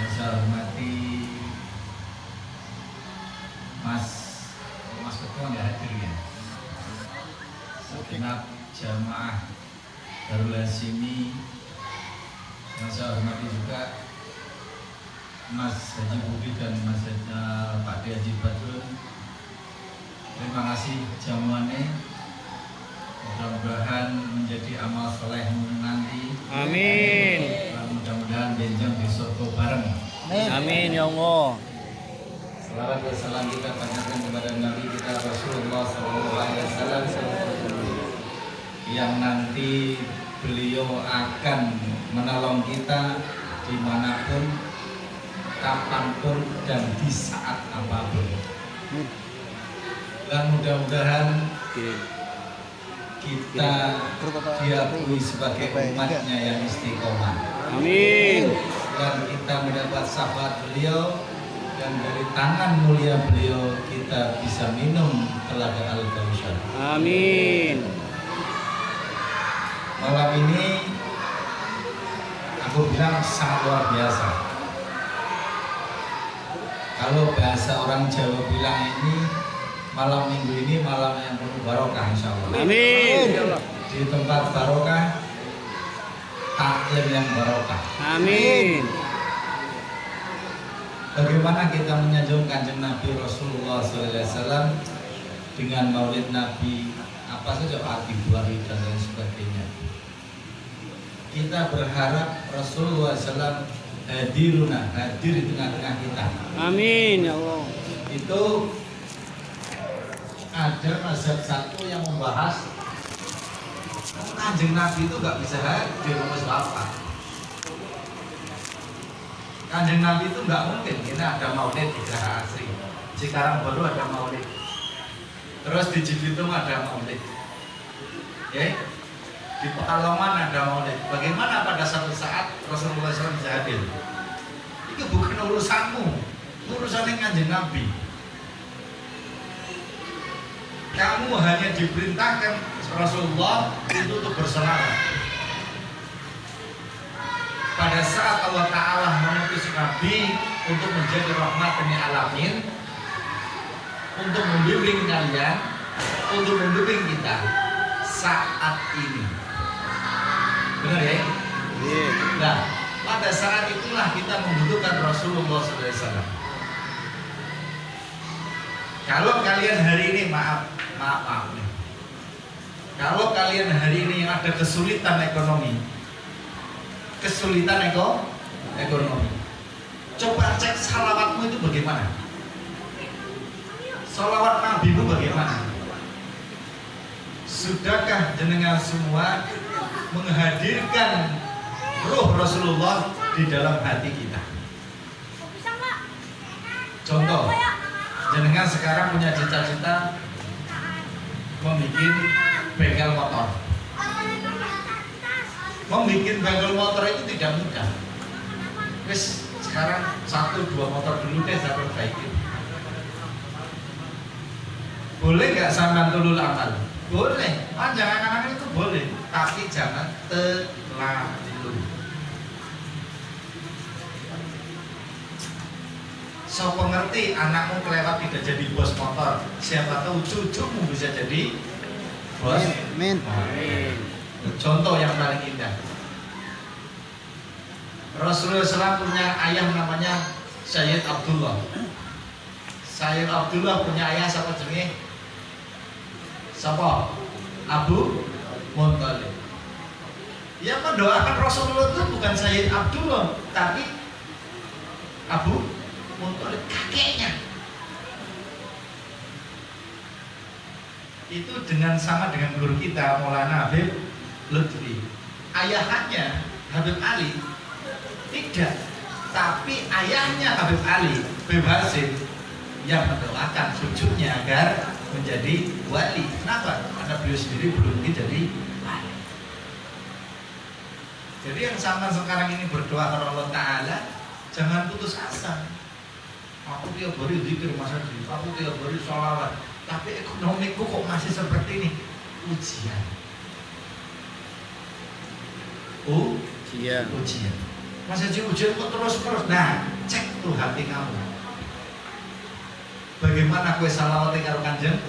Yang saya hormati Mas Ketua nggak hadir ya. Segenap jamaah Darul Hasimi. Yang saya hormati juga Mas Haji Budi dan Mas Pak Haji Badrun. Terima kasih jamuannya. Mudah-mudahan menjadi amal soleh nanti. Amin. Dan mudah-mudahan benjang di surga bareng. Amin ya Allah. Salawat dan salam kita panjatkan kepada Nabi kita Rasulullah SAW yang nanti beliau akan menolong kita dimanapun, kapanpun, dan di saat apapun. Dan mudah-mudahan kita diakui sebagai umatnya yang istiqomah. Amin. Dan kita mendapat syafaat beliau, dan dari tangan mulia beliau kita bisa minum telaga Al-Kautsar. Amin. Malam ini aku bilang sangat luar biasa. Kalau bahasa orang Jawa bilang ini malam minggu ini malam yang penuh barokah insya Allah. Amin. Di tempat barokah, taklim yang barokah. Amin. Bagaimana kita menyanjung Kanjeng Nabi Rasulullah SAW dengan maulid Nabi, apa saja arti buari dan lain sebagainya. Kita berharap Rasulullah SAW hadir di tengah-tengah kita. Amin ya Allah. Itu ada mazhab satu yang membahas Kanjeng Nabi itu nggak bisa hadir di apa. Kanjeng Nabi itu nggak mungkin. Ini ada maulid di Geraha Asri, sekarang baru ada maulid, terus di Cibitung ada maulid, ya, di Pekalongan ada maulid. Bagaimana pada satu saat Rasulullah SAW bisa hadir? Itu bukan urusanmu, urusannya Kanjeng Nabi. Kamu hanya diperintahkan Rasulullah itu untuk berselawat. Pada saat Allah Ta'ala mengutus Nabi untuk menjadi rahmat lil alamin, untuk membimbing kalian, untuk membimbing kita saat ini. Benar ya? Nah, pada saat itulah kita membutuhkan Rasulullah SAW. Kalau kalian hari ini maaf nih. Kalau kalian hari ini yang ada kesulitan ekonomi, ekonomi, coba cek salawatmu itu bagaimana, salawat nabimu bagaimana. Sudahkah jenengan semua menghadirkan ruh Rasulullah di dalam hati kita? Contoh, jenengan sekarang punya cita-cita membuat bengkel motor. Membikin bengkel motor itu tidak mudah. Wis sekarang 1-2 motor dulu deh saya perbaiki. Boleh nggak sampean tulul amal? Boleh. Panjang angan-angan itu boleh, tapi jangan terlalu. So pengerti anakmu kelewat tidak jadi bos motor, siapa tahu cucumu bisa jadi bos. Amin. Amin. Contoh yang paling indah, Rasulullah SAW punya ayah namanya Sayyid Abdullah. Sayyid Abdullah punya ayah siapa jenenge? Siapa? Abu Muthalib. Yang mendoakan Rasulullah itu bukan Sayyid Abdullah, tapi Abu Muthalib, kakeknya. Itu sama dengan guru kita Maulana Habib Lutfi. Ayahannya Habib Ali tidak, tapi ayahnya Habib Ali Habib Hasim yang mendoakan cucunya agar menjadi wali. Kenapa? Karena beliau sendiri belum jadi wali. Jadi yang sama sekarang ini berdoa kepada Allah Ta'ala, jangan putus asa. Aku tiap hari zikir masa ini, aku tiap hari sholawat, tapi ekonomiku kok masih seperti ini. Ujian. Ujian. Masa ujian kok terus. Nah, itu hati kamu. Bagaimana kue salawat karo Kanjeng?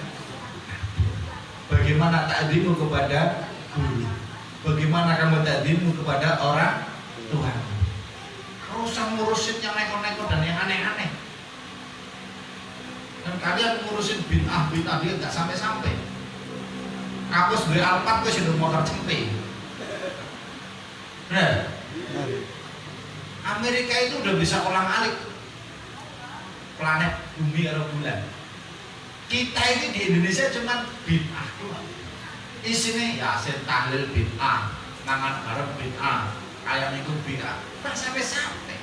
Bagaimana takdimu kepada guru? Bagaimana kamu takdimu kepada orang tua? Kalau usah ngurusin yang neko-neko dan yang aneh-aneh. Dan kalian ngurusin bid'ah dia nggak sampai-sampai. Aku sebagai Alphard gue sudah motor cempe. Nah, Amerika itu udah bisa olang-alik planet bumi atau bulan. Kita ini di Indonesia cuma bid'ah doang. Isinya ya tahlil bid'ah, mangan bareng bid'ah, ayam itu bid'ah. Nah, sampai-sampai.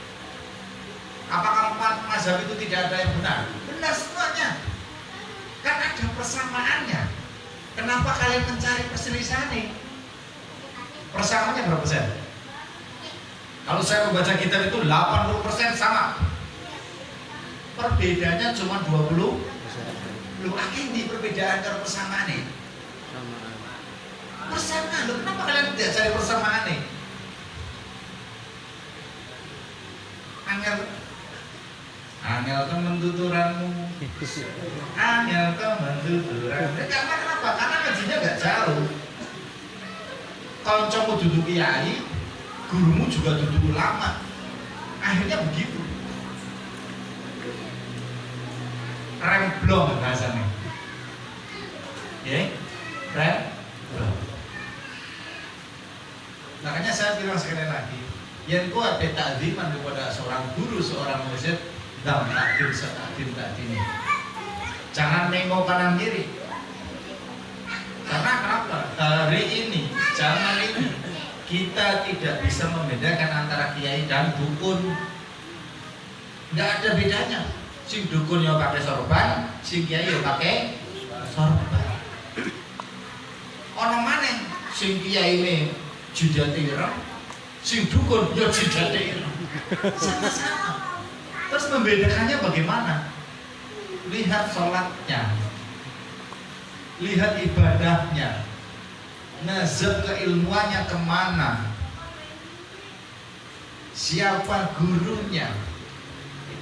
Apakah mazhab itu tidak ada yang benar? Benar semuanya. Kan ada persamaannya. Kenapa kalian mencari perselisihan ini? Persamaannya berapa persen? Kalau saya membaca kitab itu 80% sama. Perbedaannya cuma 20. Lu akhirnya perbedaan dan persamaan ini. Persamaan, lu kenapa kalian tidak cari persamaan ini? Angel temen tuturanmu, angel temen tuturanmu. Karena kenapa? Karena ngajinya nggak jauh. Koncomu duduk kiai, gurumu juga duduk ulama. Akhirnya begitu. Remblong bahasanya. Ya, remblong. Makanya saya bilang sekali lagi, yang kuat takdiman kepada seorang guru, seorang murid, dan takdim setakdim takdim. Jangan nengok kanan kiri. Karena kenapa? Hari ini, zaman ini, kita tidak bisa membedakan antara kiai dan dukun. Nggak ada bedanya. Sing dukun yang pakai sorban, sing kiai yang pakai sorban. Ono maneh sing kiai ini jidate ireng, sing dukun ya jidate ireng. Sama-sama. Terus membedakannya bagaimana? Lihat sholatnya, lihat ibadahnya, nazar keilmuannya kemana, siapa gurunya.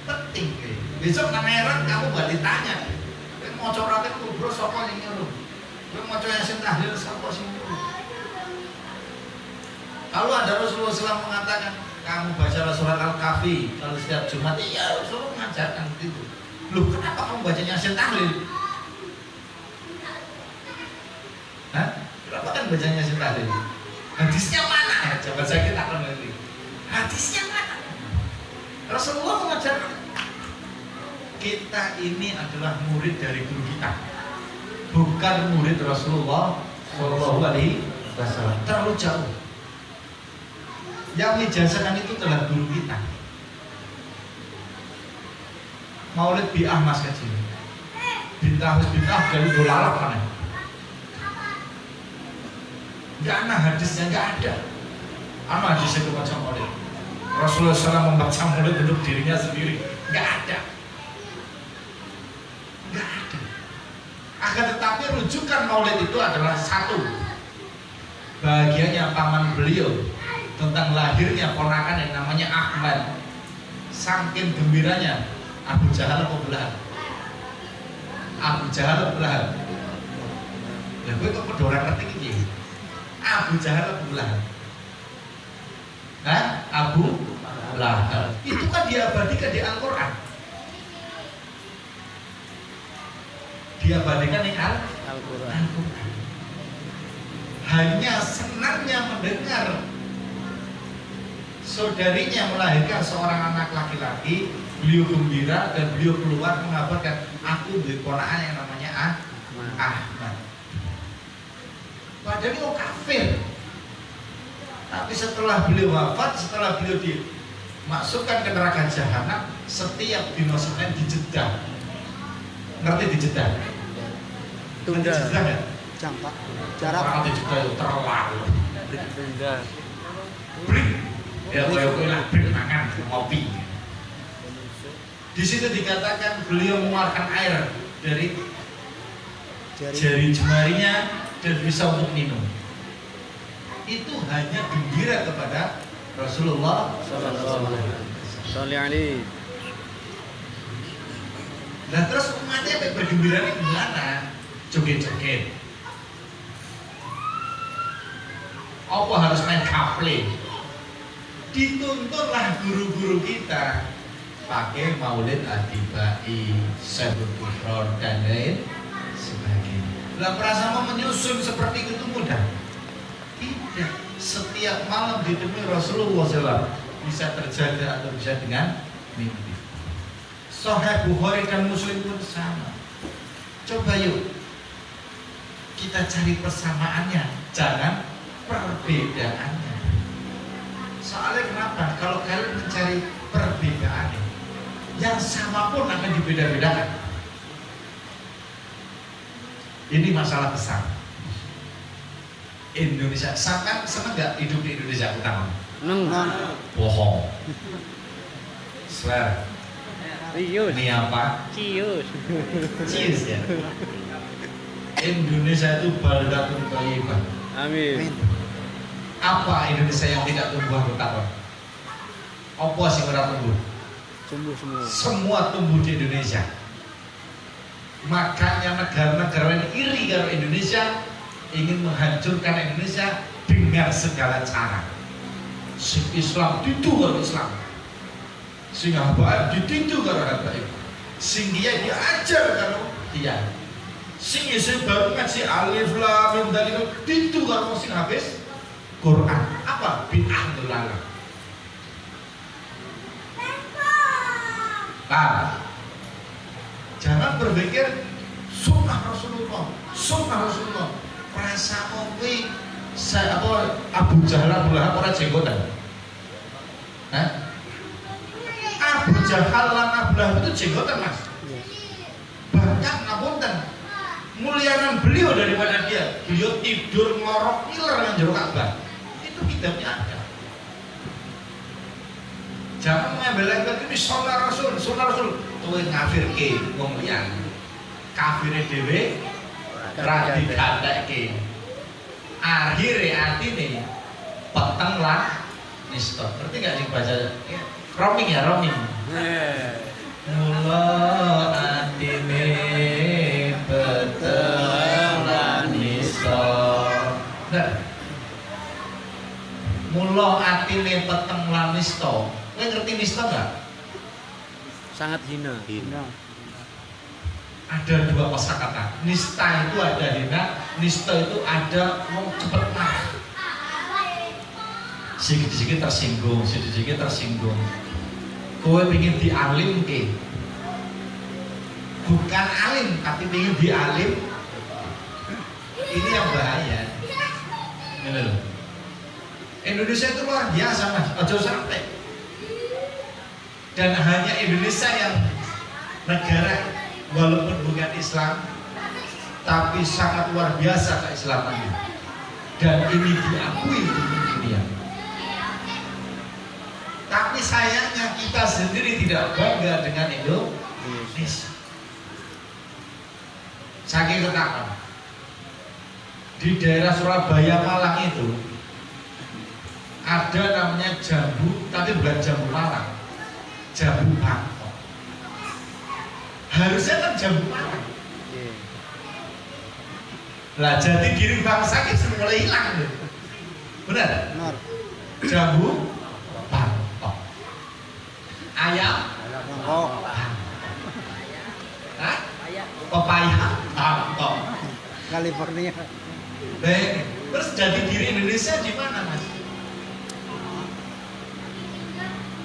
Penting kayak. Besok namanya kamu balik tanya. Kowe maca rate kubro sapa sing nyuruh? Kowe maca Yasin tahlil sapa sing nyuruh? Kalau ada Rasulullah SAW mengatakan kamu baca surat Al-Kahfi kalau setiap Jumat, iya Rasulullah mengajarkan itu. Loh, kenapa kamu baca Yasin tahlil? Hah? Kenapa kan baca Yasin tahlil? Hadisnya mana? Coba saya kita akan nanti. Hadisnya mana? Rasulullah mengajarkan kita ini adalah murid dari guru kita, bukan murid Rasulullah Shallallahu Alaihi Wasallam. Terlalu jauh. Yang menjazahkan itu adalah guru kita. Maulid bi'ah mas kecil, bintah dari dolar mana? Gak ada hadisnya, gak ada. Apa hadisnya itu macam maulid? Rasulullah SAW membaca maulid untuk dirinya sendiri, nggak ada. Akan tetapi rujukan maulid itu adalah satu, bahagianya paman beliau tentang lahirnya ponakan yang namanya Ahmad. Saking gembiranya Abu Jahal pembelahan. Abu Jahal pembelahan. Lah gue kok pedora ngerti iki. Abu Jahal pembelahan. Hah? Abu Lahab. Itu kan diabadikan di Al-Quran. Diabadikan di Al-Quran. Hanya senangnya mendengar saudarinya melahirkan seorang anak laki-laki, beliau gembira dan beliau keluar mengabarkan, aku berponakan yang namanya Ahmad. Padahal itu kafir. Tapi setelah beliau wafat, setelah beliau dimasukkan ke neraka jahanam, setiap dino Senin dijedah. Ngerti dijedah? Tunda. Dijedah kan? Campak. Orang dijedah itu terlalu. Tunda. Break. Ya koyo-koyo lah break makan ngopi. Di situ dikatakan beliau mengeluarkan air dari jari jemarinya dan bisa untuk minum. Itu hanya gembira kepada Rasulullah SAW. Nah terus umatnya bergembira gimana? Joget-joget. Apa harus main kaple? Dituntunlah guru-guru kita pakai maulid atibai, sabut kufron dan lain sebagainya. Lah prasama menyusun seperti itu mudah? Tidak. Setiap malam ditemui Rasulullah SAW bisa terjaga atau bisa dengan mimpi. Sahih Bukhari dan Muslim pun sama. Coba yuk kita cari persamaannya, jangan perbedaannya. Soalnya kenapa? Kalau kalian mencari perbedaan, yang sama pun akan dibeda-bedakan. Ini masalah besar. Indonesia, sangat senang nggak hidup di Indonesia utama? Bohong. Swear. Cius. Ini apa? Cius. Cheers ya. Indonesia itu baldatun thayyibah. Amin. Apa Indonesia yang tidak tumbuh bertakwa? Apa sih ora tumbuh? Tumbuh semua. Semua tumbuh di Indonesia. Makanya negara-negara yang iri kalau Indonesia, ingin menghancurkan Indonesia dengan segala cara. Sing Islam ditu kalau Islam, sing Habaib ditu kalau Habaib, sing dia diajar kalau dia, sing isi baru ngaji alif lam mim dalil ditu kalau sing habis Quran. Apa? Bid'ah dolalah. Jangan berpikir sunnah Rasulullah, sunnah Rasulullah. Prasamo kuwi Abu Jahal Abu Lahab ora jenggotan. Hah? Abu Jahal lan Abu Lahab itu jenggotan, Mas. Bahkan ngapunten, mulianan beliau daripada dia. Beliau tidur ngorok ngiler nang jero Ka'bah. Itu kitabnya ada. Jangan mengambil ini sunnah Rasul, tuwe ngafirke wong liyan. Kafire dhewe ra digatekke. Akhire atine peteng lan nista. Ngerti gak sing baca? Roaming ya, roaming. Mula atine peteng lan nista. Nah. Mula atine peteng lan nista. Kowe ngerti nista enggak? Sangat hina. Ada dua kosakata. Nista itu ada hina, nista itu ada mau cepet marah. Sedikit-sedikit tersinggung, sedikit-sedikit tersinggung. Kowe pengen dialim ke? Bukan alim, tapi pengen dialim. Ini yang bahaya. Ini loh. Indonesia itu luar biasa, Mas. Ojo sampai. Dan hanya Indonesia yang negara walaupun bukan Islam tapi sangat luar biasa keislamannya, dan ini diakui di dunia. Tapi sayangnya kita sendiri tidak bangga dengan Indonesia. Saking ketakutan di daerah Surabaya Malang itu ada namanya jambu, tapi bukan jambu Malang, jambu Bangkok. Harusnya kan jambu Malang. Lah jati diri bangsa kita sudah mulai hilang. Benar? Benar. Jambu Bangkok. Ayam Oh, Hah? Pepaya Bangkok. California. Baik. Terus jati diri Indonesia di mana, Mas?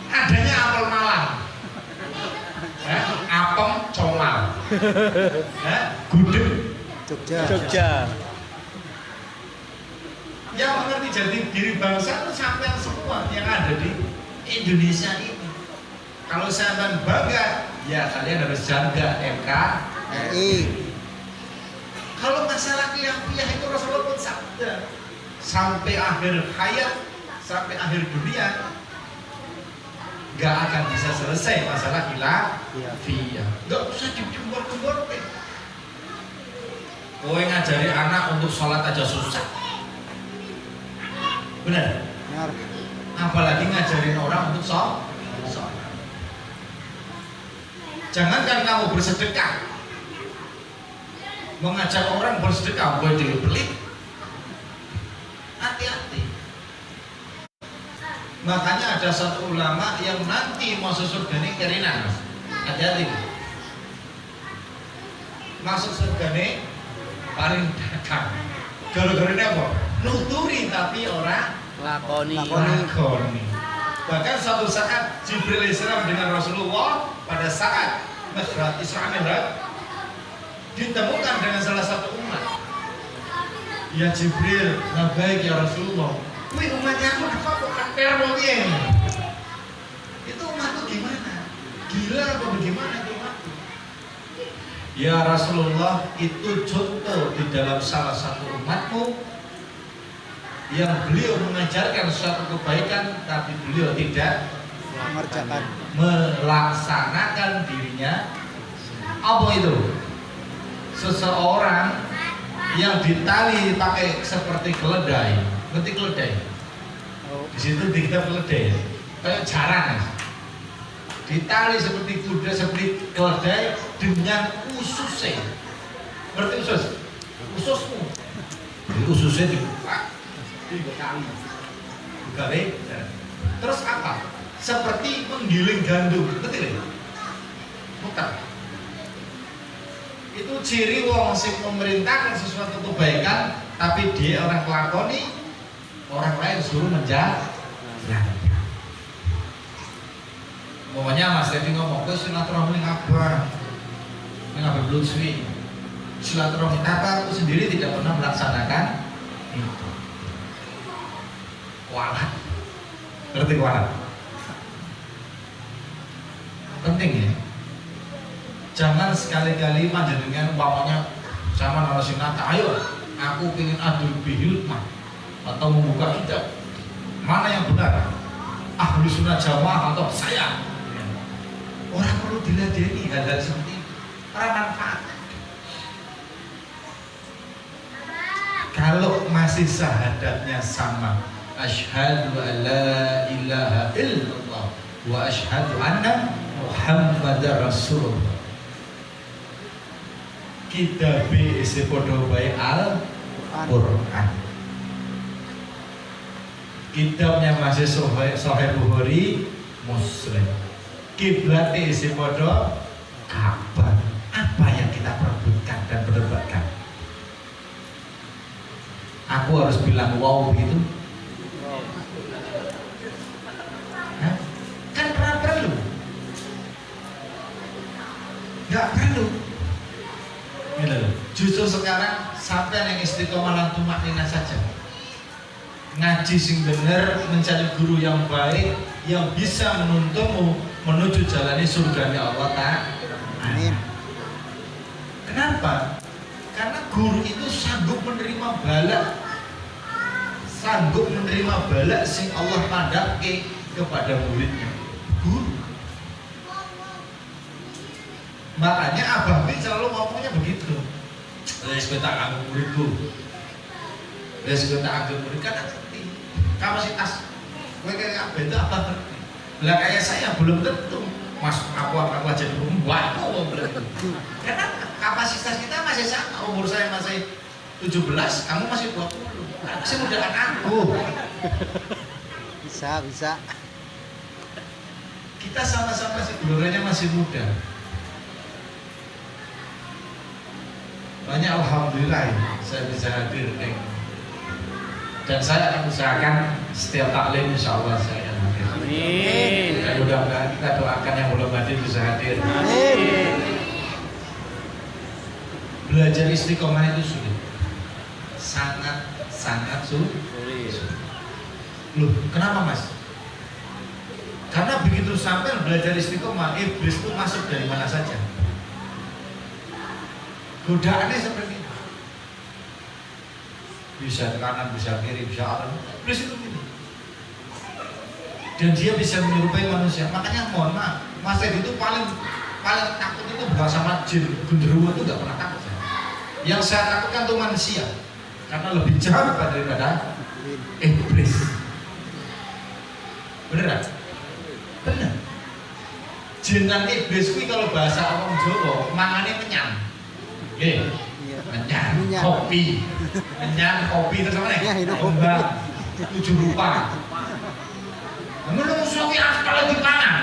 Adanya apel Malang. Apem Comal. Gudeg Jogja. Yang mengerti jati diri bangsa itu sampai semua yang ada di Indonesia ini. Kalau saya bangga, ya kalian harus jaga NKRI. Kalau masalah khilafiyah itu Rasulullah pun sabda, sampai akhir hayat, sampai akhir dunia, gak akan bisa selesai masalah khilafiyah. Gak usah dijumbar-jumbar. Kowe ngajari anak untuk sholat aja susah. Benar? Benar. Apalagi ngajarin orang untuk sholat. Jangankan kamu bersedekah, mengajak orang bersedekah, boleh pelit. Hati-hati. Makanya ada satu ulama yang nanti masuk surga ini kerinan. Hati-hati. Masuk surga ini paling dagang. Gara-gara ini apa? Nuturi tapi orang Lakoni. lakoni. Bahkan suatu saat Jibril Islam dengan Rasulullah pada saat Mi'raj Isra Mi'raj ditemukan dengan salah satu umat. Ya Jibril, baik ya Rasulullah. Wih umatnya aku apa kok permoyen? Itu umatku gimana? Gila apa bagaimana itu umatku? Ya Rasulullah, itu contoh di dalam salah satu umatmu yang beliau mengajarkan suatu kebaikan tapi beliau tidak mengerjakan. melaksanakan dirinya. Apa itu? Seseorang yang ditali pakai seperti keledai, ngerti keledai? Oh, Di situ di kitab keledai, kayak jarang, ditali seperti kuda, seperti keledai dengan ususnya. Ngerti usus? Ususmu. Jadi ususnya dibuka, digali. Terus apa? Seperti menggiling gandum, ngerti nggak? Bukan. Itu ciri wong sing memerintahkan sesuatu kebaikan tapi dia orang kelakoni, orang lain suruh menjaga. Pokoknya Mas Devi ngomong ke silaturahmi ini apa belum suwi. Silaturahmi apa? Aku sendiri tidak pernah melaksanakan itu. Kualat, ngerti kualat? Penting ya. Jangan sekali-kali dengan umpamanya sama narasinata, ayo aku ingin adu bihilmah atau membuka kitab. Mana yang benar? Ahlu sunnah jamaah atau saya? Orang perlu diladeni hal-hal seperti itu. Para manfaat. Kalau masih syahadatnya sama, asyhadu an la ilaha illallah wa asyhadu anna Muhammadar Rasulullah. Kita isi podo bae Al-Quran. Kitabnya masih Sahih Bukhari, Muslim. Kiblatnya isi podo Ka'bah. Apa yang kita perebutkan dan perdebatkan? Aku harus bilang wow begitu? Hah? Kan perlu. Nggak perlu. Justru sekarang sampai yang istiqomah lan tumaknina saja. Ngaji sing bener, mencari guru yang baik yang bisa menuntunmu menuju jalani surganya Allah Ta'ala. amin. Kenapa? Karena guru itu sanggup menerima bala, sanggup menerima bala sing Allah pandake kepada muridnya. Guru. Makanya Abah bin selalu ngomongnya begitu. Wes kowe tak anggap muridku. Wes kowe tak anggap murid kan ngerti. Kapasitas kowe kayak Abah itu apa ngerti. Lah kayak saya belum tentu. Mas aku aja belum aku belum tentu. Karena kapasitas kita masih sama. Umur saya masih 17, kamu masih 20. Aku masih muda aku. Bisa. Kita sama-sama sih geloranya masih muda. Banyak alhamdulillah saya bisa hadir dan saya akan usahakan setiap taklim insya Allah saya akan hadir. Amin. Dan mudah-mudahan kita doakan yang belum hadir bisa hadir. Amin. Belajar istiqomah itu sulit, sangat sulit. Loh, kenapa mas? Karena begitu sampai belajar istiqomah, iblis itu masuk dari mana saja. Godaannya seperti itu. Bisa ke kanan, bisa kiri, bisa arah. Iblis itu gitu. Dan dia bisa menyerupai manusia. Makanya mohon maaf, Mas Edi itu paling takut itu bukan sama jin. Genderuwo itu nggak pernah takut. Yang saya takutkan itu manusia, karena lebih jahat daripada iblis. Beneran? Benar. Jenengan iblis kuwi kalau bahasa orang Jawa mangane kenyang. Nggih. Iya. Kenyang Kenyang. kopi. Kenyang kopi terus apa nih? Ya, itu kopi. Kembang 7 rupa. Menungso ki aspal dipangan.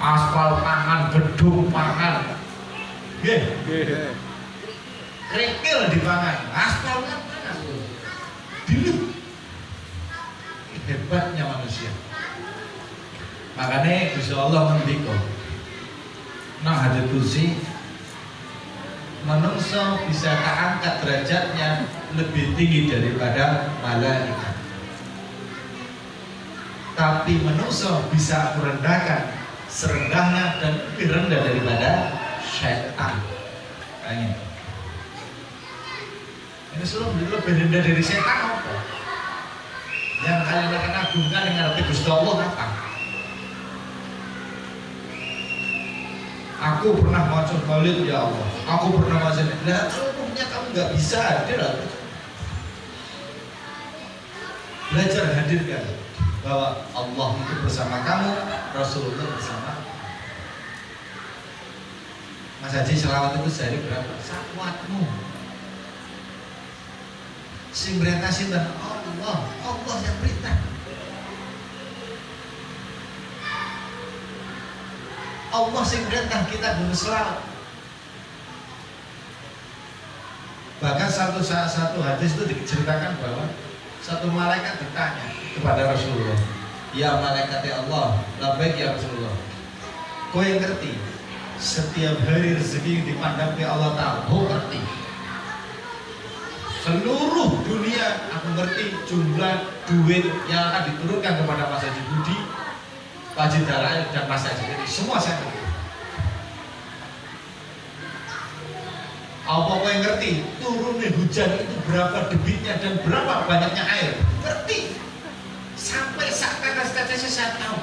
Aspal pangan, gedung pangan. Nggih. Iya. Kerikil dipangan. Aspal kan panas. Dilut. Hebatnya manusia. Makanya Gusti Allah ngendika nang hadits kursi menungso bisa tak angkat derajatnya lebih tinggi daripada malaikat. Tapi menungso bisa merendahkan serendahnya dan lebih rendah daripada syaitan. Kayaknya. Ini selalu lebih rendah dari setan apa? Yang kalian akan agungkan dengan hati Gusti Allah apa? Aku pernah maca maulid ya Allah. Aku pernah maca. Nah, seluruhnya kamu nggak bisa hadir. Belajar hadirkan bahwa Allah itu bersama kamu, Rasulullah bersama. Mas Haji selawat itu sehari berapa? Sakwatmu. Sing perintah sinten? Allah, Allah yang perintah. Allah sing perintah kita guna selawat. Bahkan satu hadis itu diceritakan bahwa satu malaikat bertanya kepada Rasulullah, ya malaikat ya Allah, labbaik ya Rasulullah. Kau yang ngerti setiap hari rezeki yang dipandang oleh Allah Ta'ala, kau ngerti. Seluruh dunia aku ngerti jumlah duit yang akan diturunkan kepada Mas Haji Budi, Pak Haji Dalail dan Mas Haji ini semua saya ngerti. Apa yang ngerti turunnya hujan itu berapa debitnya dan berapa banyaknya air, ngerti. Sampai saat tetes-tetesnya saya tahu.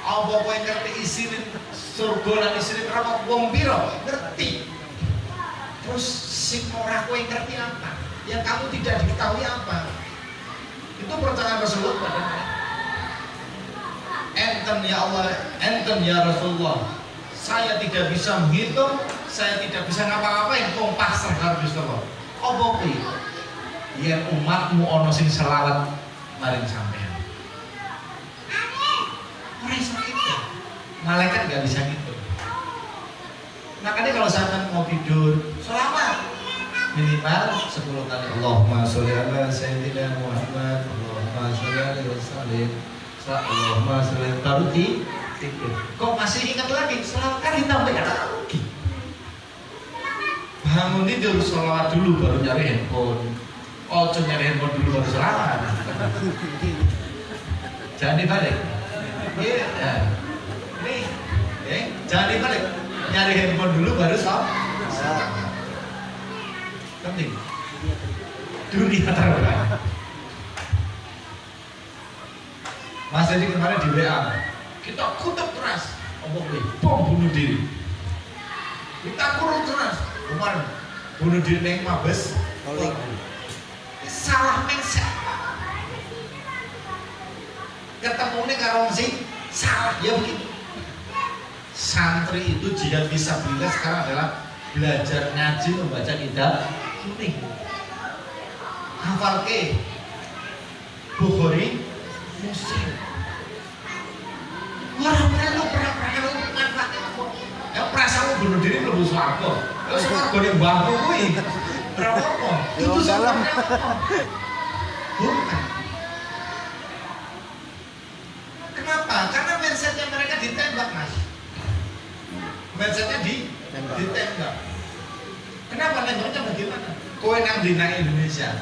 Apa yang ngerti isinya surga dan isinya berapa wong piro, ngerti. Terus sing ora kowe ngerti apa? Yang kamu tidak diketahui apa? Itu pertanyaan Rasulullah padanya. Enten ya Allah, enten ya Rasulullah. Saya tidak bisa menghitung, saya tidak bisa ngapa-ngapain kok pasrah karo Gusti Allah. Apa kuwi? Yen umatmu ana sing selawat maring sampean. Ora iso gitu. Malaikat enggak bisa gitu. Makanya kalau sampean mau tidur, selawat minimal 10 kali. Allahumma sholli ala sayyidina Muhammad, Allahumma sholli alaihi wasallam, Allahumma sholli baru tidur. Kok masih ingat lagi? Selawat kan ditambahkan lagi. Bangun tidur selawat dulu baru nyari handphone. Oh, nyari handphone dulu baru selawat. Jangan dibalik. Iya. Ini, jangan dibalik. Nyari handphone dulu baru selawat. Penting. Dunia terbaik. Mas Edi kemarin di WA, kita kutuk keras, bom bunuh diri. Kita kurung keras, kemarin bunuh diri neng Mabes. Salah mengsa. Ketemu nih karo sing salah ya begitu. Santri itu jihad fisabilillah sekarang adalah belajar ngaji membaca kitab kuning. Hafal ke Bukhari, Muslim. Orang-orang lu pernah manfaatnya apa? Ya perasaanmu bunuh diri lebih swarga. Ya swarga ning bangku kuwi. Berapa apa? Itu dalam. Bukan. Kenapa? Karena mindsetnya mereka ditembak, Mas. Mindsetnya ditembak. Kenapa nembaknya bagaimana? Kowe nang dina Indonesia.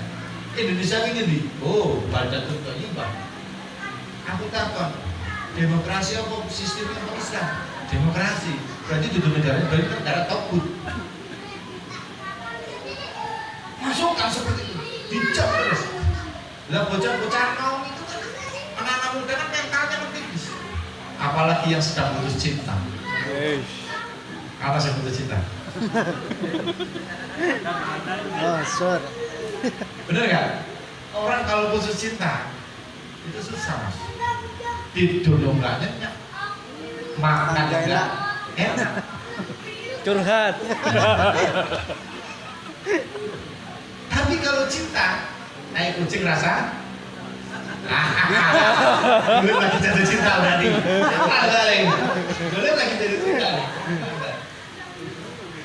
Indonesia ini di. Oh, baca contoh ibadah. Aku takon, demokrasi apa sistemnya apa Islam? Demokrasi. Berarti itu negara togut. Masukkan seperti itu. Dicap terus. Lah bocah-bocah kaum itu kan anak-anak muda kan mentalnya penting. Apalagi yang sedang putus cinta. Apa sih putus cinta? Oh, sure. Bener gak? Orang kalau putus cinta itu susah mas. Tidur dong nggak nyenyak, makan juga enak. Curhat. Tapi kalau cinta, naik kucing rasa. Belum lagi jatuh cinta berarti. Apa kali? Belum lagi jatuh cinta.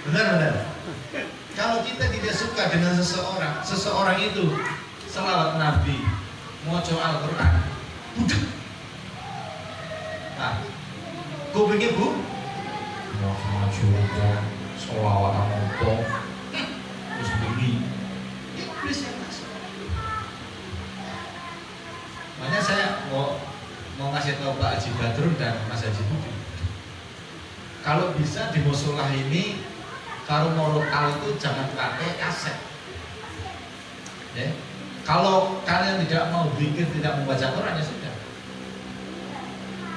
Benar. Kalau kita tidak suka dengan seseorang itu selawat Nabi, maca Al-Quran, budek. Nah, kupingnya bu, mau maju apa, selawat apa, terus bunyi. Iblis yang masuk. Makanya saya mau ngasih tahu Pak Haji Badrun dan Mas Haji Budi. Kalau bisa di musola ini, kalau mau lokal itu jangan pakai kaset. Ya. Kalau kalian tidak mau bikin, tidak membaca Quran ya sudah.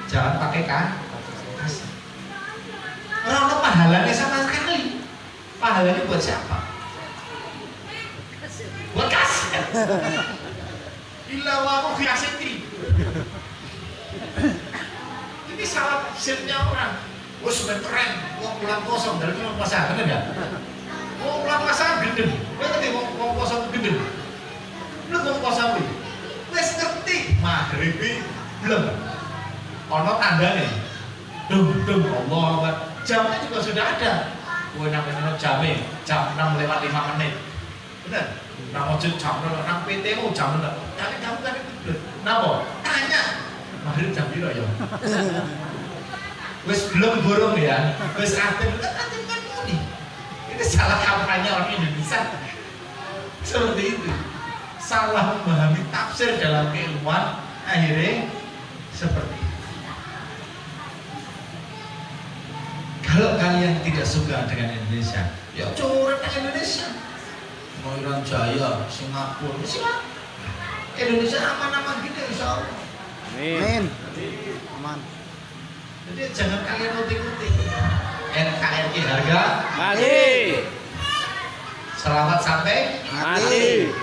Jangan pakai kaset. Karena pahalanya sama sekali. Pahalanya buat siapa? Buat kaset. Illa wa fi kaseti. Ini salah tafsirnya orang. Wah sudah keren, uang pulang kosong dari pulang puasa, bener nggak? Uang pulang puasa gendeng, gue ngerti uang puasa gendeng. Lu uang puasa gue, gue ngerti. Maghrib belum. Ono tanda nih, dung Allah Akbar. Jamnya juga sudah ada. Gue namanya jamnya, jam 6 lewat 5 menit. Bener? Nah ojek jam 6, PTO jam 6. Tapi kamu kan itu, kenapa? Tanya. Maghrib jam berapa ya? Wes belum burung ya, wes atem kan muni. Ini salah kampanye orang Indonesia. Seperti itu, salah memahami tafsir dalam keilmuan, akhirnya seperti itu. Kalau kalian tidak suka dengan Indonesia, ya coret Indonesia. Mau Iran Jaya, Singapura, siapa? Indonesia aman-aman gitu insya Allah. Amin. Aman. Jadi jangan kalian utik-utik. NKRI harga Mati. selamat sampai Mati.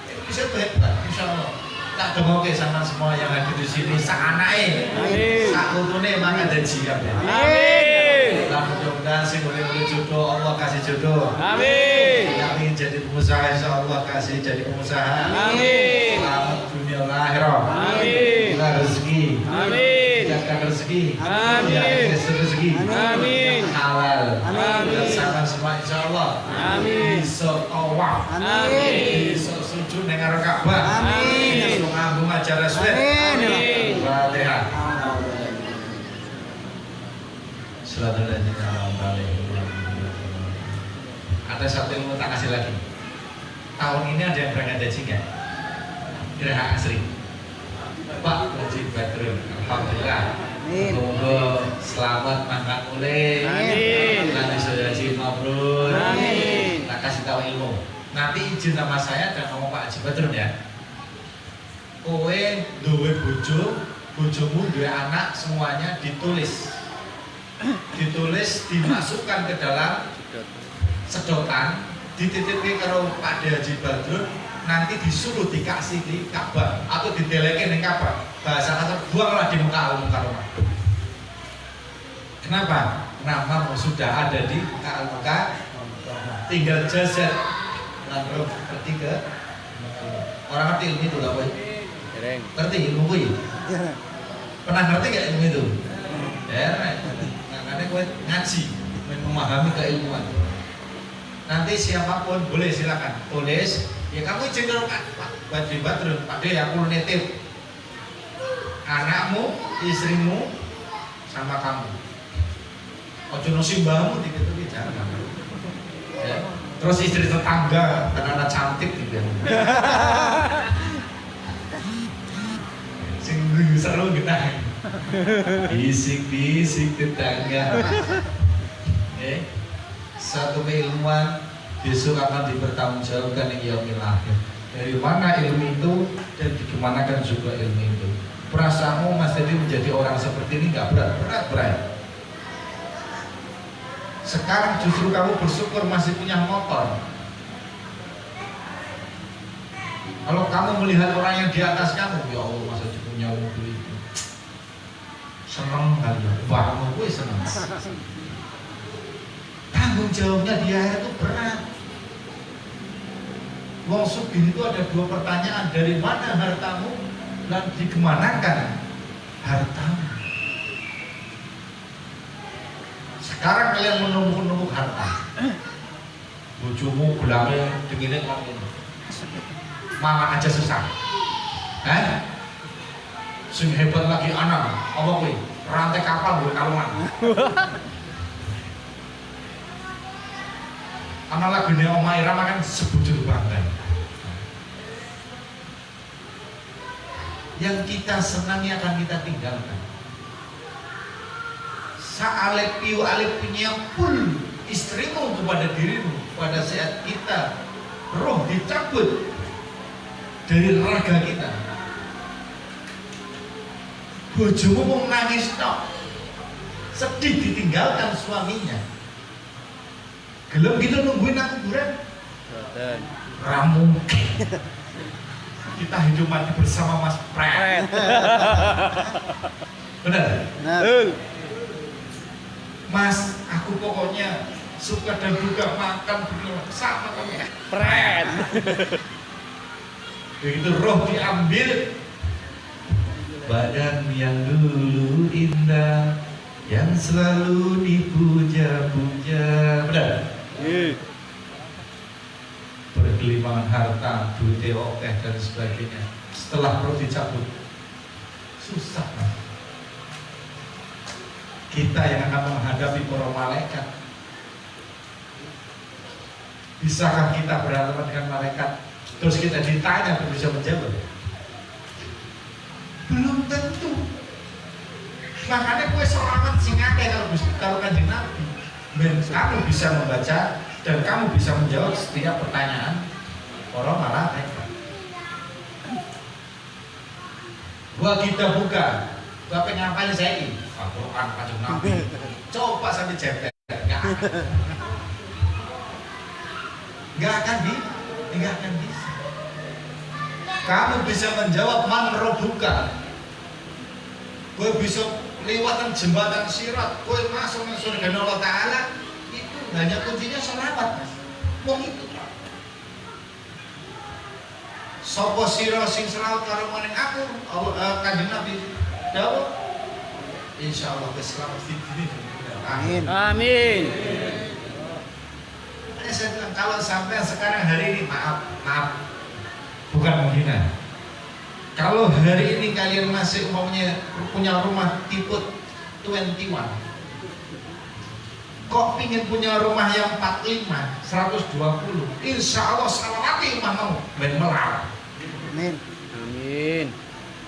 Indonesia itu hebat, insya Allah. Tak dongok sama semua yang ada di sini, sak anake, Amin. sak putune makan gaji kabeh. Amin. Lah mudah-mudahan sing boleh jodoh Allah kasih jodoh. Amin. Yang ingin jadi pengusaha insya Allah kasih jadi pengusaha. Amin. Selamat dunia akhirat. Amin. Kita rezeki. Amin. Jaga rezeki. Amin. Jaga rezeki. Amin. Halal. Amin. Bersama semua insya Allah. Amin. Bisa tawaf. Amin. Bisa sujud dengan Ka'bah. Amin. Bisa ngambung ajar Rasul. Amin. Fatihah. Selamat ada satu yang mau tak kasih lagi. Tahun ini ada yang berangkat haji nggak? Gerah asri. Pak Haji Badrun, alhamdulillah. Semoga selamat mangkat mulai. Amin. Nanti sudah haji mabrur. Amin. Tak kasih tahu ilmu. Nanti izin sama saya dan ngomong Pak Haji Badrun ya. Kowe duwe bojomu duwe anak semuanya ditulis. Dimasukkan ke dalam sedotan, dititipin karo Pak Haji Badrun, nanti disuruh dikasih di Ka'bah atau didelekin di Ka'bah. Bahasa kasar buanglah di muka rumah. Kenapa? Nama sudah ada di muka, tinggal jazat. Lalu ngerti ke? Orang ngerti ilmu itu lah, boy. Ngerti ilmu boy? Pernah ngerti gak ilmu itu? Ya, karena gue ngaji, memahami keilmuan. Nanti siapapun boleh silakan tulis. Ya kamu izin dulu Pak Haji Badrun, Pak De aku nitip anakmu, istrimu, sama kamu. Ojo nosimbahmu gitu jangan. Ya. Terus istri tetangga, anak cantik gitu. Sing seru gitu. Bisik-bisik tetangga. Satu keilmuan besok akan dipertanggungjawabkan di yaumil akhir. Dari mana ilmu itu dan dimanakan juga ilmu itu. Perasaanmu Mas Dedi menjadi orang seperti ini nggak berat. Sekarang justru kamu bersyukur masih punya motor. Kalau kamu melihat orang yang di atas kamu, ya Allah masa punya mobil itu, seneng kali ya, bangun gue seneng. Tanggung jawabnya di akhir itu berat. Wong sugih itu ada dua pertanyaan, dari mana hartamu dan dikemanakan hartamu. Sekarang kalian menumpuk-numpuk harta, bojomu gelangnya dinginin ngomong ini, malah aja susah. Sing hebat lagi anak, apa kuwi? Rantai kapal gue kalungan. Anak lagune Oma Irama kan sebujur banget. Yang kita senangi akan kita tinggalkan. Sa'alek piu alek punya pun istrimu kepada dirimu pada saat kita roh dicabut dari raga kita. Bojomu mau nangis tok, sedih ditinggalkan suaminya. Gelem gitu nungguin nang kuburan. Ramu. Kita hidup mati bersama Mas Pret. Benar? Benar. Mas, aku pokoknya suka dan duka makan berdua sama kamu. Pret. Begitu roh diambil, badan yang dulu indah, yang selalu dipuja-puja. Benar? Bergelimangan harta, duit oke dan sebagainya. Setelah roh dicabut, susah Mas. Kita yang akan menghadapi para malaikat. Bisakah kita berhadapan dengan malaikat? Terus kita ditanya untuk bisa menjawab? Belum tentu. Makanya gue selamat singate kalau Kanjeng Nabi. Kamu bisa membaca dan kamu bisa menjawab setiap pertanyaan para malaikat. Gua kita buka. Bapak ngapain saya ini? Al-Quran Kanjeng Nabi. Coba sampai jempet. Nggak akan bisa. Kamu bisa menjawab man robuka. Gue bisa lewatan jembatan sirat. Gue masuk ke surga Allah Ta'ala. Itu hanya kuncinya sholawat, Mas. Wong itu. Sopo siro sing selawat karo maning aku, Kanjeng Nabi jawab, insya Allah selamat di sini. Amin. Amin. Saya bilang kalau sampai sekarang hari ini maaf, bukan menghina. Kalau hari ini kalian masih umumnya punya rumah tipe 21, kok pingin punya rumah yang 45, 120, insya Allah salawati mau main melar. Amin. Amin.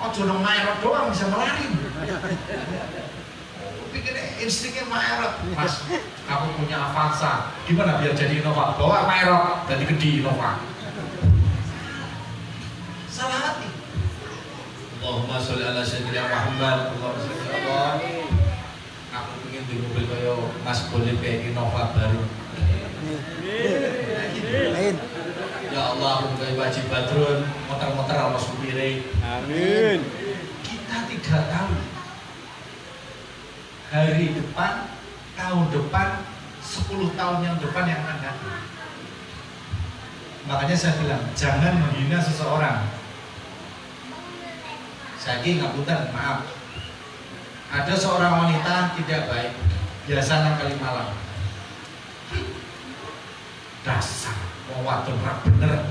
Oh jodoh Maerot doang bisa melari. Pikir instingnya Maerot. Mas, aku punya Avanza. Gimana biar jadi Innova? Bawa Maerot, jadi gede Innova. Salawati. Allahumma sholli ala sayyidina Muhammad. Allahumma sholli ala. Aku pengen di mobil kayak Mas boleh kayak Innova baru. Amin. Ya Allah, aku kayak wajib badrun, motor-motor sama supire. Amin. Kita tidak tahu hari depan, tahun depan, 10 tahun yang depan yang akan datang. Makanya saya bilang, jangan menghina seseorang. Saya ngapunten, maaf. Ada seorang wanita tidak baik, biasa nang Kalimalang. Dasar wong wadon ra bener.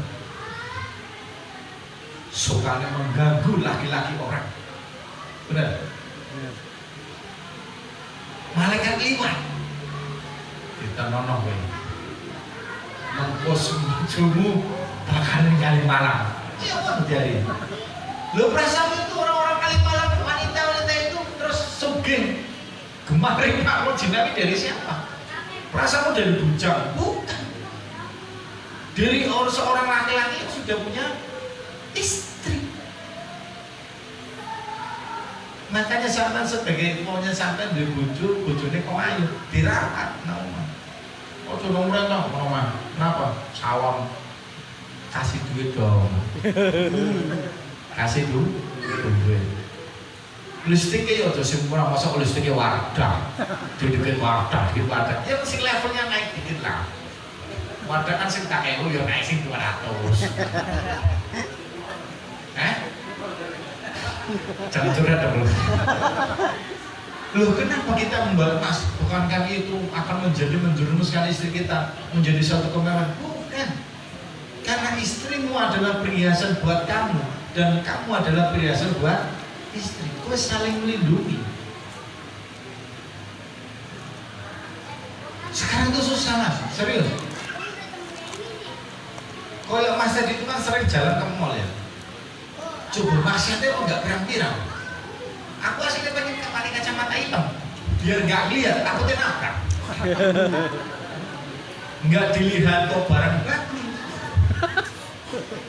Sukanya mengganggu laki-laki orang. Benar? Malaikat liwat. Kita nonoh kowe. Mengkos bojomu bakal Kalimalang. Iya kok jadi. Lho perasaan itu orang-orang Kalimalang wanita-wanita itu terus sugih. Gemari kamu jinawi dari siapa? Perasaanmu dari bujang? Bukan. Dari seorang laki-laki yang sudah punya istri. Makanya sampai sebagai maunya sampai di bojone kok ayu dirawat nama. Oh coba murah no, nama. Kenapa? Sawang. kasih duit dong. Kasih duit. Listriknya ya aja sing murah, masa listriknya Wardah. Dikit Wardah. Ya sing levelnya naik dikit lah. Wardah kan sing tak ewu ya naik sing 200. Jangan curhat dong. Loh, kenapa kita membahas? Bukankah itu akan menjerumuskan istri kita menjadi suatu kemewahan? Bukan. Karena istrimu adalah perhiasan buat kamu dan kamu adalah perhiasan buat istri. Kau saling melindungi. Sekarang itu susah mas, serius. Kalau mas tadi itu kan sering jalan ke mall ya. Coba maksiatnya kok nggak pirang-pirang. Aku aslinya pengen pakai kacamata hitam, biar nggak lihat. Aku nabrak. Nggak dilihat kok barang bagus.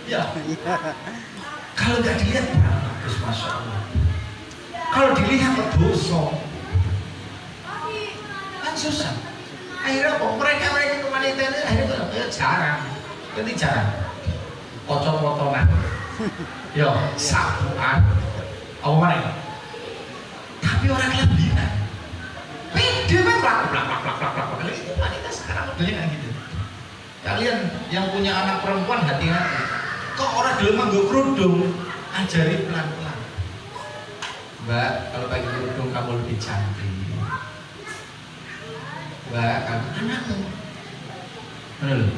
Ya. Kalau nggak dilihat bagus, masya Allah. Kalau dilihat kok dosa, kan susah. Akhirnya kok mereka wanita ini akhirnya jarang. Jadi jarang. Pocong-potongan. Yo, sabuan, apa mana? Tapi orang kelebihan. Pede memang plak. Itu wanita sekarang modelnya kan gitu. Kalian yang punya anak perempuan hati-hati. Kok orang dulu manggo kerudung, ajari pelan-pelan. Mbak, kalau pakai kerudung kamu lebih cantik. Mbak, kamu anakmu. Benar.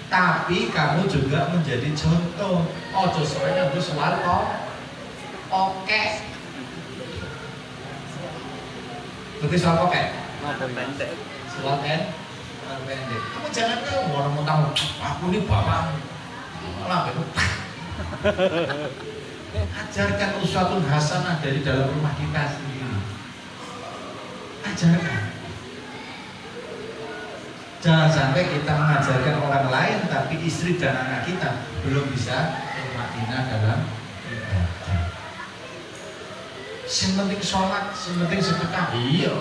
Tapi kamu juga menjadi contoh. Ojo soalnya nganggo suar kok. Oke. Berarti soal oke. Pendek. Suar kan? Pendek. Kamu jangan ngomong aku ini bapak. Malah itu. Ajarkan uswatun hasanah dari dalam rumah kita sendiri. Ajarkan. Jangan sampai kita mengajarkan orang lain tapi istri dan anak kita belum bisa mutmainah dalam ibadah. Yang penting sholat, yang penting sedekah, iya.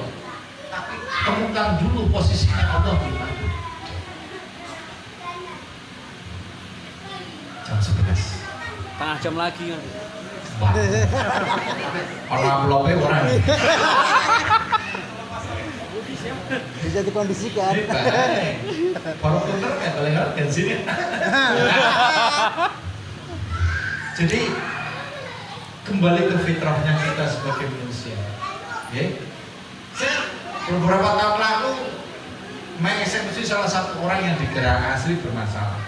Tapi temukan dulu posisinya Allah di mana. Jam 11. Setengah jam lagi kan. Orang lope orang. Bisa dikondisikan. Baru bener kan paling kan sini. Jadi kembali ke fitrahnya kita sebagai manusia. Saya beberapa tahun lalu mengeksekusi salah satu orang yang di Gerang Asri bermasalah.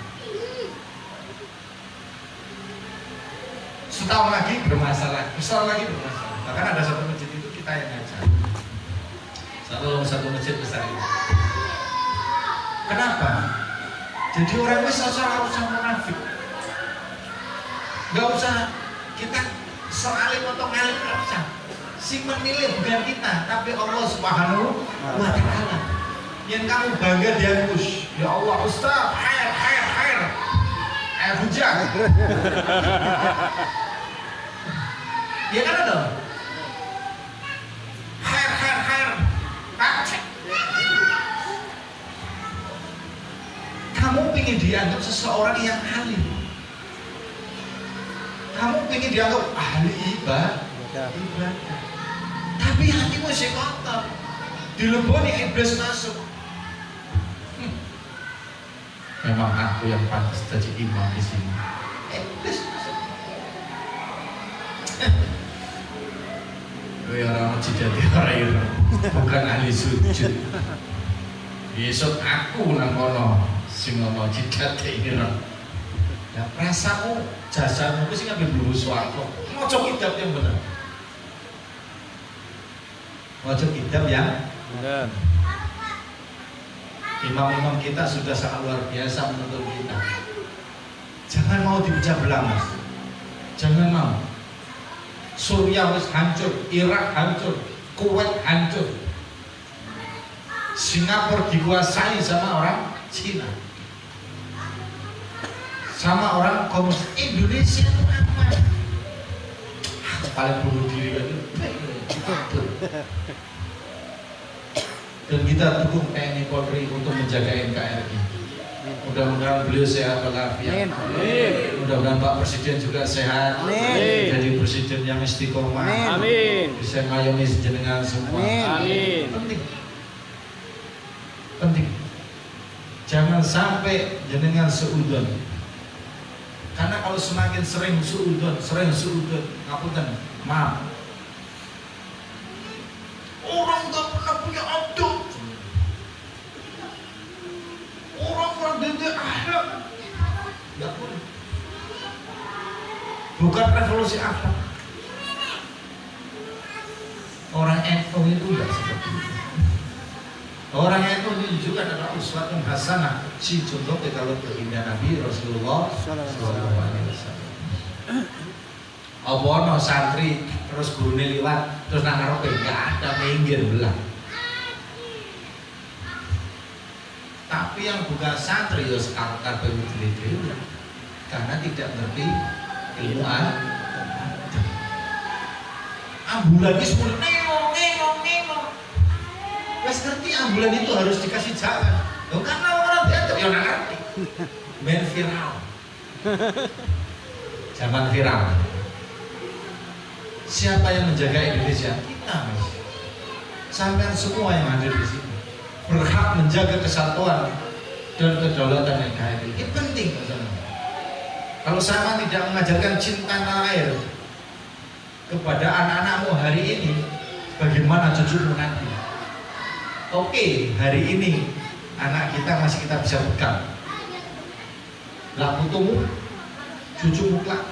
Setahun lagi bermasalah. Bahkan ada satu masjid itu kita yang ngajar. Satu masjid besar itu. Kenapa? Jadi orang itu harus usah munafik. Gak usah kita soalin atau ngalim, gak usah. Si menilai bukan kita, tapi Allah Subhanahu wa Ta'ala. Yang kamu bangga dia push. Ya Allah Ustaz, air hujan. Ya kan ada. Kamu ingin dianggap seseorang yang alim. Kamu ingin dianggap ahli ibadah. Tapi hatimu masih kotor. Dileboni iblis masuk. Memang aku yang pantas jadi imam di sini. Iblis masuk. Orang jadi orang bukan ahli sujud. Besok aku nang kono sing ngomong jidat ira. Ya rasamu jasanmu sing ngambil bulu swarga. Maca kitab yang benar. Maca kitab yang Benar. Imam-imam kita sudah sangat luar biasa menuntut kita. Jangan mau dipecah belah, Mas. Jangan mau. Suriah wis hancur, Irak hancur, Kuwait hancur. Singapura dikuasai sama orang Cina. Sama orang komunis. Indonesia itu apa? Paling bunuh diri itu. Dan kita dukung TNI Polri untuk menjaga NKRI. Mudah-mudahan beliau sehat walafiat. Amin. Mudah-mudahan Pak Presiden juga sehat. Amin. Jadi presiden yang istiqomah. Amin. Bisa ngayomi jenengan semua. Amin. Penting. Penting. Jangan sampai jenengan seudon. Karena kalau semakin sering seudon, ngapunten, maaf. Orang tak pernah punya abdul. Orang berdiri akhlak. Tidak boleh. Bukan revolusi akhlak. Orang NU itu tidak seperti itu. Orang NU ini juga adalah uswatun hasanah. Si contoh kalau baginda Nabi Rasulullah Sallallahu Alaihi Wasallam. Apa no santri terus gurune liwat terus nang ngarepe enggak ada minggir belah. Tapi yang bukan santri ya sekarang kabeh dhewe karena tidak ngerti ilmu ambulan itu semua nengok. Wes ngerti ambulan itu harus dikasih jalan. Loh karena orang dianggap ya ngerti. Ben viral. Zaman viral. Siapa yang menjaga Indonesia? Kita, Mas. Sampai semua yang hadir di sini berhak menjaga kesatuan dan kedaulatan NKRI. Ini penting, Mas. Kalau sama tidak mengajarkan cinta tanah air kepada anak-anakmu hari ini, bagaimana cucumu nanti? Oke, hari ini anak kita masih kita bisa pegang. Lah putumu, cucumu kelak.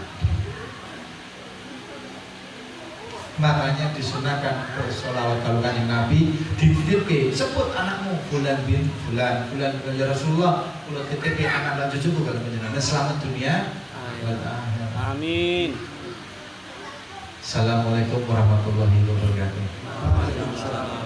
Makanya disunahkan bersolawat kalau kanjeng Nabi dititipke sebut anakmu bulan bin bulan ya Rasulullah kalau titipke anak dan cucuku kalau panjenengan selamat dunia wal akhirah. Amin. Assalamualaikum warahmatullahi wabarakatuh. Waalaikumsalam.